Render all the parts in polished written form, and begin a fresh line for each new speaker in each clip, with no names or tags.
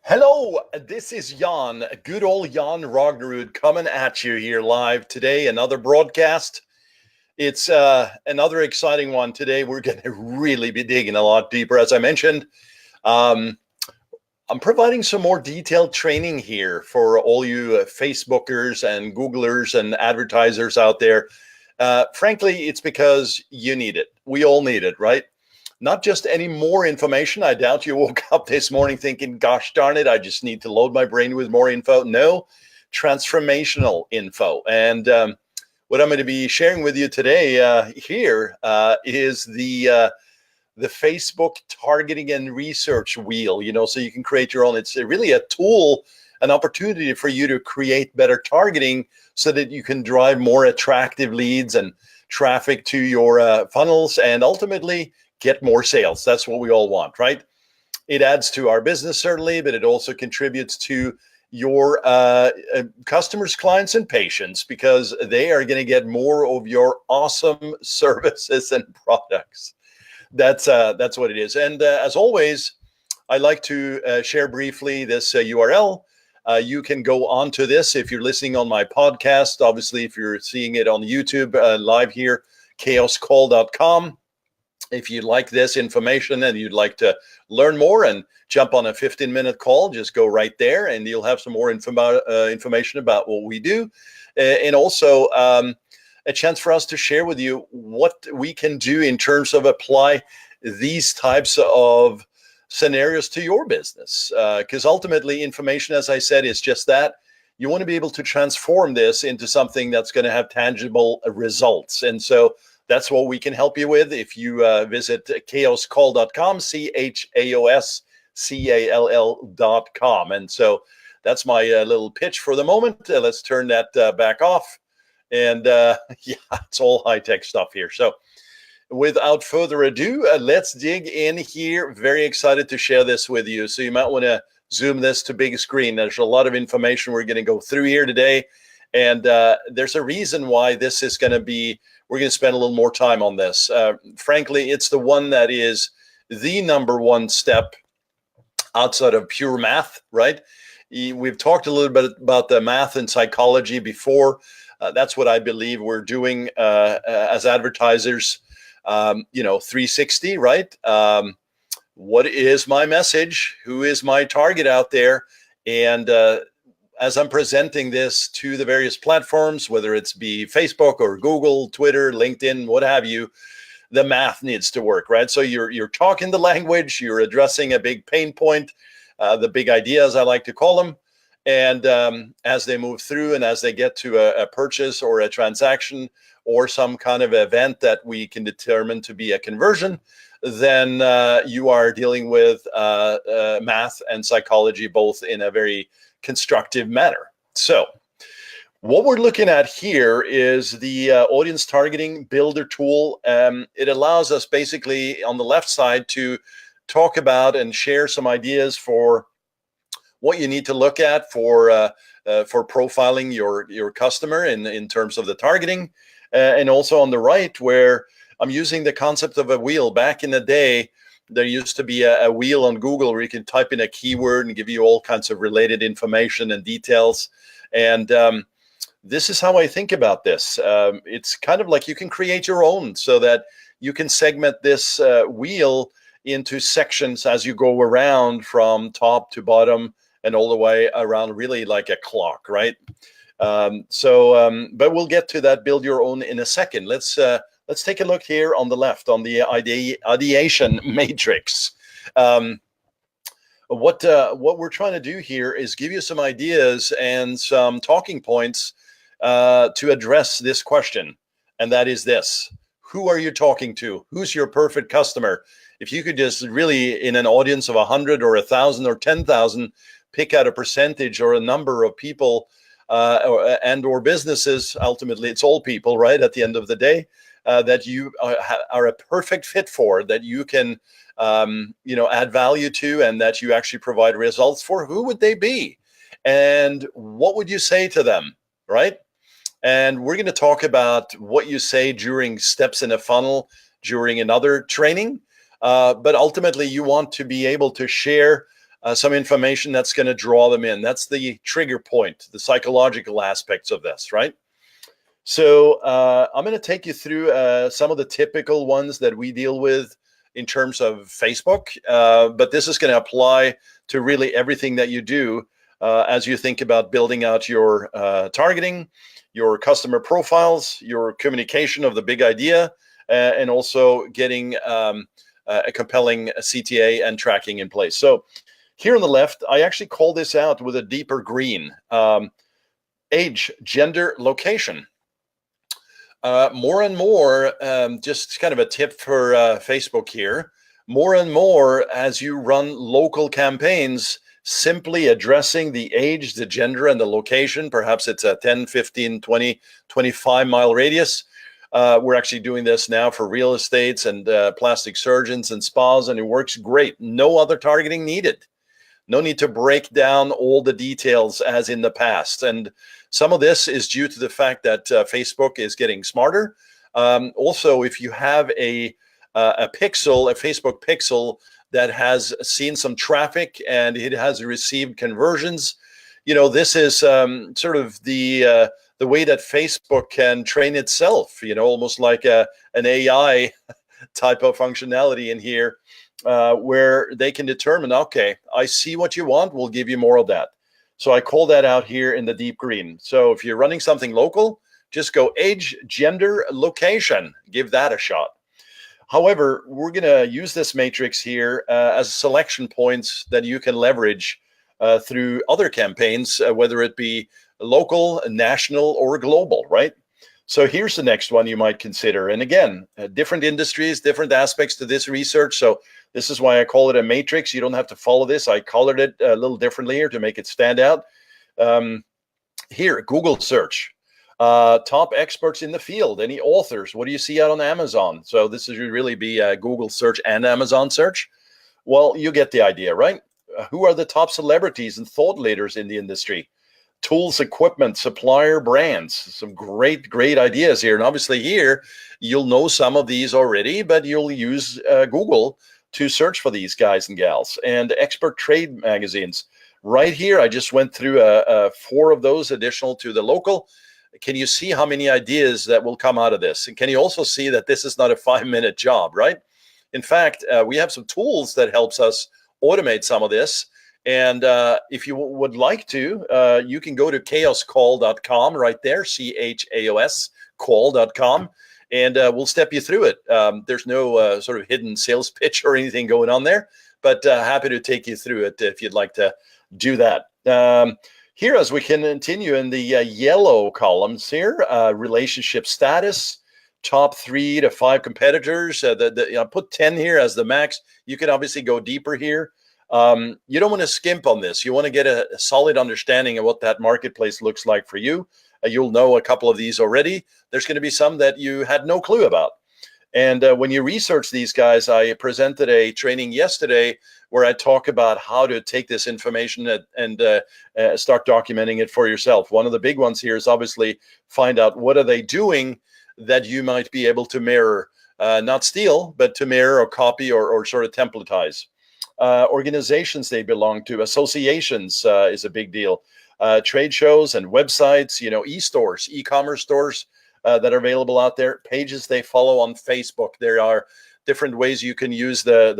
Hello, this is Jan, good old Jan Rognerud coming at you here live today. Another broadcast. It's another exciting one today. We're going to really be digging a lot deeper. As I mentioned, um, I'm providing some more detailed training here for all you Facebookers and Googlers and advertisers out there. Frankly, it's because you need it. We all need it, right? Not just any more information. I doubt you woke up this morning thinking, gosh darn it, I just need to load my brain with more info. No, transformational info. And what I'm going to be sharing with you today here is the Facebook targeting and research wheel, so you can create your own. It's really a tool, an opportunity for you to create better targeting so that you can drive more attractive leads and traffic to your funnels and ultimately get more sales. That's what we all want, right? It adds to our business, certainly, but it also contributes to your customers, clients, and patients because they are going to get more of your awesome services and products. That's what it is. And as always, I like to share briefly this URL. You can go on to this if you're listening on my podcast. Obviously, if you're seeing it on YouTube live here, chaoscall.com. If you like this information and you'd like to learn more and jump on a 15-minute call, just go right there and you'll have some more information about what we do. And also a chance for us to share with you what we can do in terms of apply these types of scenarios to your business. Because ultimately, information, as I said, is just that. You want to be able to transform this into something that's going to have tangible results. And so that's what we can help you with. If you visit chaoscall.com, chaoscall.com. And so that's my little pitch for the moment. Let's turn that back off. And yeah, it's all high-tech stuff here. So without further ado, let's dig in here. Very excited to share this with you. So you might want to zoom this to big screen. There's a lot of information we're going to go through here today. And there's a reason why this is going to be, we're going to spend a little more time on this. Frankly, it's the one that is the number one step outside of pure math, right? We've talked a little bit about the math and psychology before. That's what I believe we're doing as advertisers, 360, right? What is my message? Who is my target out there? And as I'm presenting this to the various platforms, whether it's be Facebook or Google, Twitter, LinkedIn, what have you, the math needs to work, right? So you're talking the language, you're addressing a big pain point, the big ideas, I like to call them. And as they move through and as they get to a purchase or a transaction or some kind of event that we can determine to be a conversion, then you are dealing with math and psychology both in a very constructive manner. So what we're looking at here is the audience targeting builder tool. It allows us basically on the left side to talk about and share some ideas for what you need to look at for profiling your customer in terms of the targeting. And also on the right where I'm using the concept of a wheel. Back in the day, there used to be a wheel on Google where you can type in a keyword and give you all kinds of related information and details. And this is how I think about this. It's kind of like you can create your own so that you can segment this wheel into sections as you go around from top to bottom and all the way around, really like a clock, right? But we'll get to that build your own in a second. Let's take a look here on the left on the ideation matrix. What we're trying to do here is give you some ideas and some talking points to address this question. And that is this: who are you talking to? Who's your perfect customer? If you could just really, in an audience of 100 or 1,000 or 10,000, pick out a percentage or a number of people or businesses, ultimately it's all people, right, at the end of the day, that you are a perfect fit for, that you can add value to, and that you actually provide results for, who would they be? And what would you say to them, right? And we're going to talk about what you say during steps in a funnel, during another training. But ultimately, you want to be able to share some information that's going to draw them in. That's the trigger point, the psychological aspects of this, right? So I'm going to take you through some of the typical ones that we deal with in terms of Facebook, but this is going to apply to really everything that you do as you think about building out your targeting, your customer profiles, your communication of the big idea, and also getting a compelling CTA and tracking in place. So here on the left, I actually call this out with a deeper green. Age, gender, location. More and more, just kind of a tip for Facebook here, more and more as you run local campaigns, simply addressing the age, the gender, and the location, perhaps it's a 10, 15, 20, 25-mile radius. We're actually doing this now for real estates and plastic surgeons and spas, and it works great. No other targeting needed. No need to break down all the details as in the past. And some of this is due to the fact that Facebook is getting smarter. Also, if you have a pixel, a Facebook pixel that has seen some traffic and it has received conversions, you know, this is sort of the way that Facebook can train itself, you know, almost like an AI type of functionality in here, where they can determine, okay, I see what you want, we'll give you more of that. So I call that out here in the deep green. So if you're running something local, just go age, gender, location, give that a shot. However, we're going to use this matrix here as selection points that you can leverage through other campaigns, whether it be local, national, or global, right? So here's the next one you might consider. And again, different industries, different aspects to this research. So this is why I call it a matrix. You don't have to follow this. I colored it a little differently here to make it stand out. Here, Google search. Top experts in the field, any authors, what do you see out on Amazon? So this should really be a Google search and Amazon search. Well, you get the idea, right? Who are the top celebrities and thought leaders in the industry? Tools, equipment, supplier, brands. Some great ideas here. And obviously here, you'll know some of these already, but you'll use Google to search for these guys and gals. And expert trade magazines. Right here, I just went through 4 of those additional to the local. Can you see how many ideas that will come out of this? And can you also see that this is not a 5-minute job, right? In fact, we have some tools that helps us automate some of this. And if you would like to, you can go to chaoscall.com right there, CHAOS call.com, and we'll step you through it. There's no sort of hidden sales pitch or anything going on there, but happy to take you through it if you'd like to do that. Here, as we can continue in the yellow columns here, relationship status, top 3 to 5 competitors. I put 10 here as the max. You can obviously go deeper here. You don't want to skimp on this. You want to get a solid understanding of what that marketplace looks like for you. You'll know a couple of these already. There's going to be some that you had no clue about. And when you research these guys, I presented a training yesterday where I talk about how to take this information and start documenting it for yourself. One of the big ones here is obviously find out what are they doing that you might be able to mirror, not steal, but to mirror or copy or sort of templatize. Organizations they belong to, associations is a big deal. Trade shows and websites, you know, e-stores, e-commerce stores that are available out there, pages they follow on Facebook. There are different ways you can use the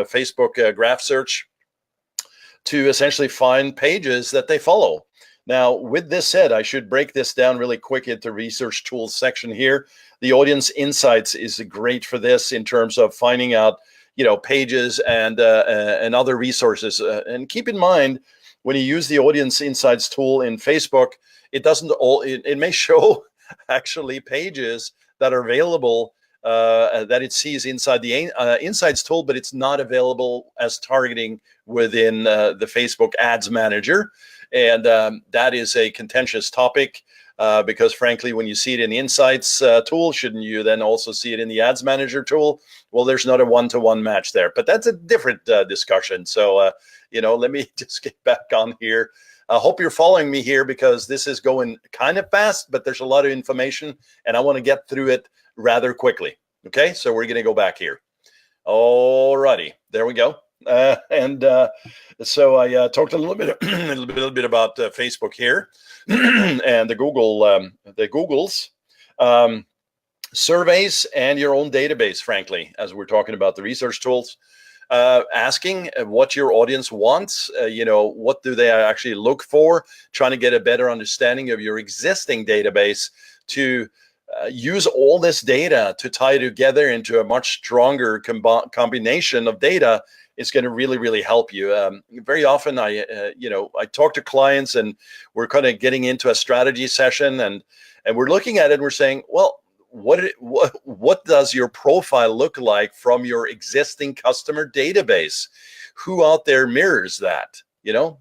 Facebook graph search to essentially find pages that they follow. Now, with this said, I should break this down really quick into research tools section here. The audience insights is great for this in terms of finding out, you know, pages and other resources. And keep in mind, when you use the audience insights tool in Facebook, it doesn't all, it may show actually pages that are available that it sees inside the insights tool, but it's not available as targeting within the Facebook ads manager. And that is a contentious topic because frankly, when you see it in the insights tool, shouldn't you then also see it in the ads manager tool? Well, there's not a one-to-one match there, but that's a different discussion. So, you know, let me just get back on here. I hope you're following me here because this is going kind of fast, but there's a lot of information and I want to get through it rather quickly. Okay, so we're going to go back here. All righty, there we go. So I talked a little bit, a little bit about Facebook here, and the Google's um, surveys and your own database. Frankly, as we're talking about the research tools, asking what your audience wants. What do they actually look for? Trying to get a better understanding of your existing database to use all this data to tie together into a much stronger combination of data is going to really, really help you. Very often, I talk to clients, and we're kind of getting into a strategy session, and we're looking at it, and we're saying, well, what does your profile look like from your existing customer database? Who out there mirrors that?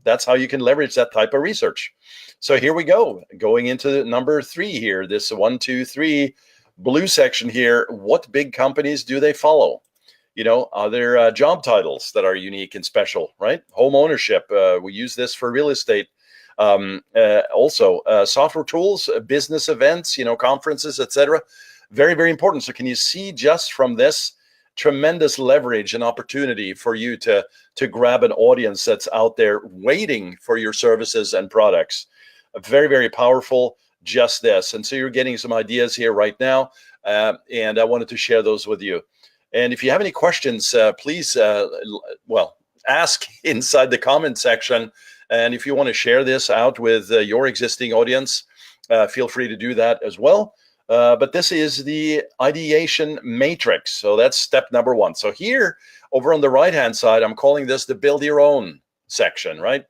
That's how you can leverage that type of research. So here we go, going into number 3 here, this 1, 2, 3 blue section here. What big companies do they follow? Are there job titles that are unique and special, right? Home ownership, we use this for real estate. Also, software tools, business events, conferences, etc. Very, very important. So can you see just from this tremendous leverage and opportunity for you to grab an audience that's out there waiting for your services and products? Very, very powerful, just this. And so you're getting some ideas here right now, and I wanted to share those with you. And if you have any questions, please, ask inside the comment section. And if you want to share this out with your existing audience, feel free to do that as well. But this is the ideation matrix. So that's step number 1. So here over on the right-hand side, I'm calling this the build your own section, right?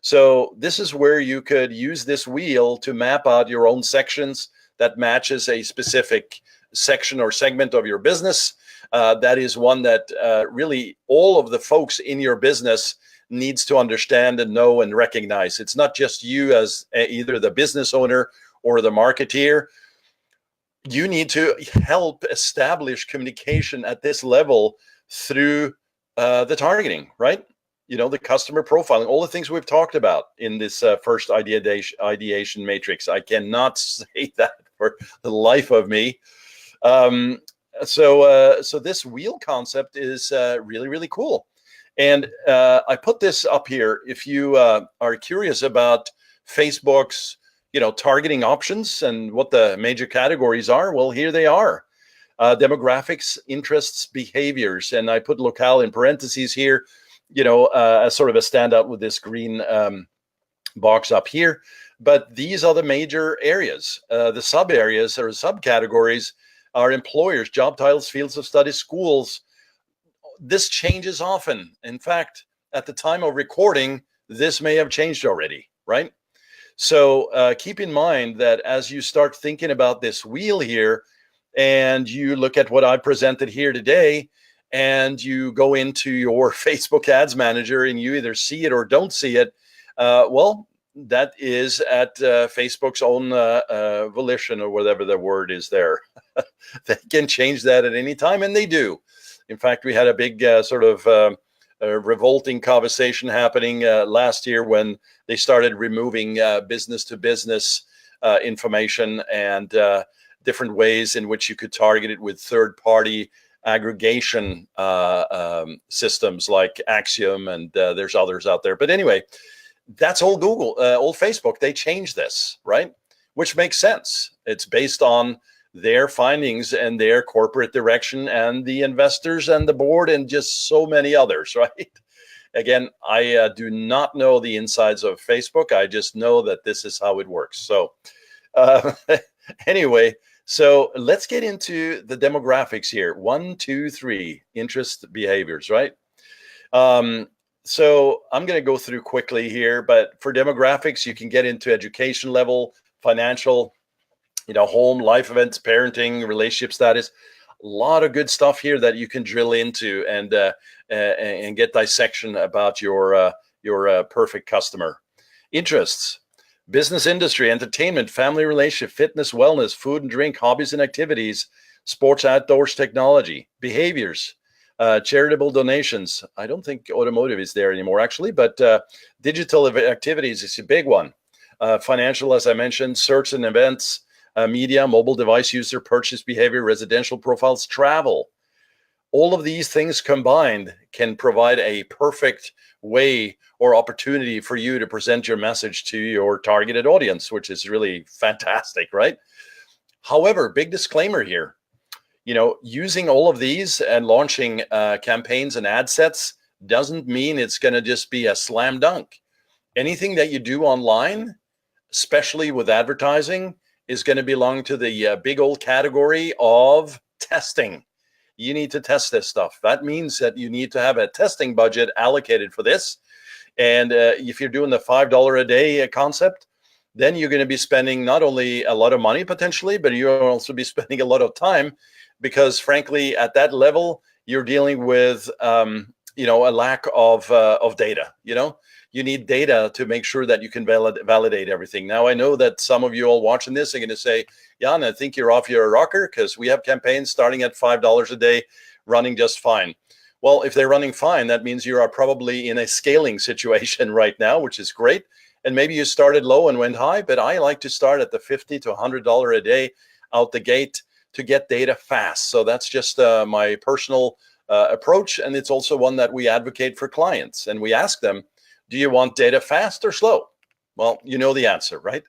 So this is where you could use this wheel to map out your own sections that matches a specific section or segment of your business. That is one that really all of the folks in your business needs to understand and know and recognize. It's not just you as either the business owner or the marketeer. You need to help establish communication at this level through the targeting, right? The customer profiling, all the things we've talked about in this first ideation matrix. I cannot say that for the life of me. So this wheel concept is really, really cool. And I put this up here. If you are curious about Facebook's, targeting options and what the major categories are, well, here they are. Demographics, interests, behaviors. And I put locale in parentheses here, as sort of a standout with this green box up here. But these are the major areas. The sub areas or subcategories are employers, job titles, fields of study, schools. This changes often. In fact, at the time of recording, this may have changed already, right? So keep in mind that as you start thinking about this wheel here, and you look at what I presented here today, and you go into your Facebook Ads Manager and you either see it or don't see it, well, that is at Facebook's own volition, or whatever the word is there. They can change that at any time, and they do. In fact, we had a big revolting conversation happening last year when they started removing business-to-business information and different ways in which you could target it with third-party aggregation systems like Axiom, and there's others out there. But anyway, that's all Google, all Facebook. They changed this, right? Which makes sense. It's based on their findings and their corporate direction and the investors and the board and just so many others, right? Again, I do not know the insides of Facebook. I just know that this is how it works. So anyway, so let's get into the demographics here. 1, 2, 3, interest behaviors, right? So I'm going to go through quickly here, but for demographics, you can get into education level, financial, home, life events, parenting, relationship status. A lot of good stuff here that you can drill into and get dissection about your perfect customer. Interests: business, industry, entertainment, family, relationship, fitness, wellness, food and drink, hobbies and activities, sports, outdoors, technology. Behaviors: charitable donations. I don't think automotive is there anymore, actually, but digital activities is a big one. Financial, as I mentioned, search and events, media, mobile device user, purchase behavior, residential profiles, travel. All of these things combined can provide a perfect way or opportunity for you to present your message to your targeted audience, which is really fantastic, right? However, big disclaimer here, using all of these and launching campaigns and ad sets doesn't mean it's going to just be a slam dunk. Anything that you do online, especially with advertising, is going to belong to the big old category of testing. You need to test this stuff. That means that you need to have a testing budget allocated for this. And if you're doing the $5 a day concept, then you're going to be spending not only a lot of money potentially, but you'll also be spending a lot of time, because frankly, at that level, you're dealing with a lack of data. You need data to make sure that you can validate everything. Now, I know that some of you all watching this are going to say, Jan, I think you're off your rocker, because we have campaigns starting at $5 a day running just fine. Well, if they're running fine, that means you are probably in a scaling situation right now, which is great. And maybe you started low and went high, but I like to start at the $50 to $100 a day out the gate to get data fast. So that's just my personal approach. And it's also one that we advocate for clients. And we ask them, do you want data fast or slow? Well, you know the answer, right?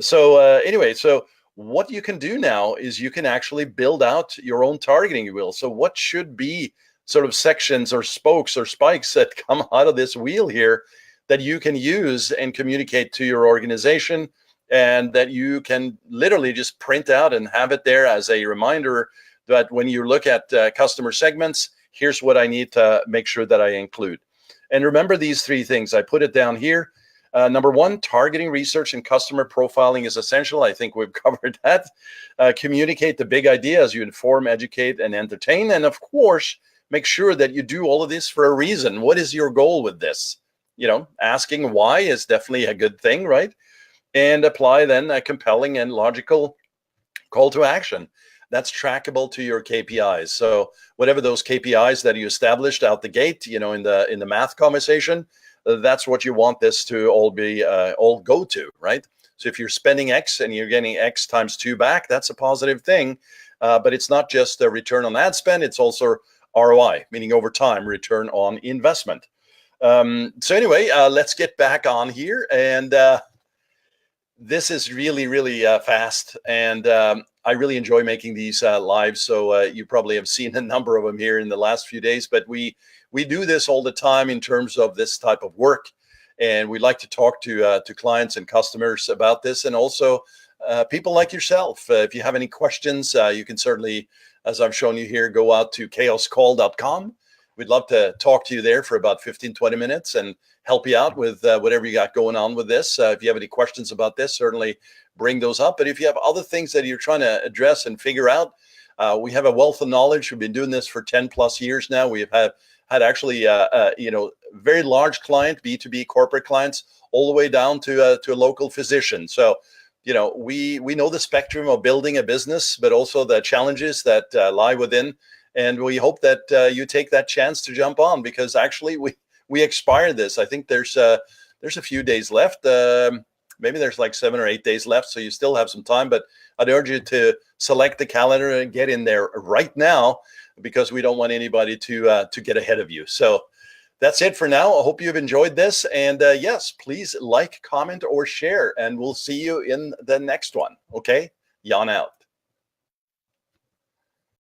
So what you can do now is you can actually build out your own targeting wheel. So what should be sort of sections or spokes or spikes that come out of this wheel here that you can use and communicate to your organization, and that you can literally just print out and have it there as a reminder that when you look at customer segments, here's what I need to make sure that I include. And remember these three things. I put it down here. Number one, targeting research and customer profiling is essential. I think we've covered that. Communicate the big idea as you inform, educate, and entertain. And of course, make sure that you do all of this for a reason. What is your goal with this? Asking why is definitely a good thing, right? And apply then a compelling and logical call to action that's trackable to your KPIs. So whatever those KPIs that you established out the gate, in the math conversation, that's what you want this to all go to, right? So if you're spending X and you're getting X times 2 back, that's a positive thing. But it's not just a return on ad spend, it's also ROI, meaning over time, return on investment. So anyway, let's get back on here. And this is really, really fast. And I really enjoy making these live. So you probably have seen a number of them here in the last few days. But we do this all the time in terms of this type of work. And we like to talk to clients and customers about this. And also people like yourself. If you have any questions, you can certainly, as I've shown you here, go out to chaoscall.com. We'd love to talk to you there for about 15, 20 minutes and help you out with whatever you got going on with this. If you have any questions about this, certainly bring those up. But if you have other things that you're trying to address and figure out, we have a wealth of knowledge. We've been doing this for 10 plus years now. We have had actually, very large client, B2B corporate clients, all the way down to a local physician. So, we know the spectrum of building a business, but also the challenges that lie within. And we hope that you take that chance to jump on, because actually we expired this. I think there's a few days left. Maybe there's like 7 or 8 days left. So you still have some time, but I'd urge you to select the calendar and get in there right now, because we don't want anybody to get ahead of you. So that's it for now. I hope you've enjoyed this. And yes, please like, comment, or share, and we'll see you in the next one. Okay? Jan out.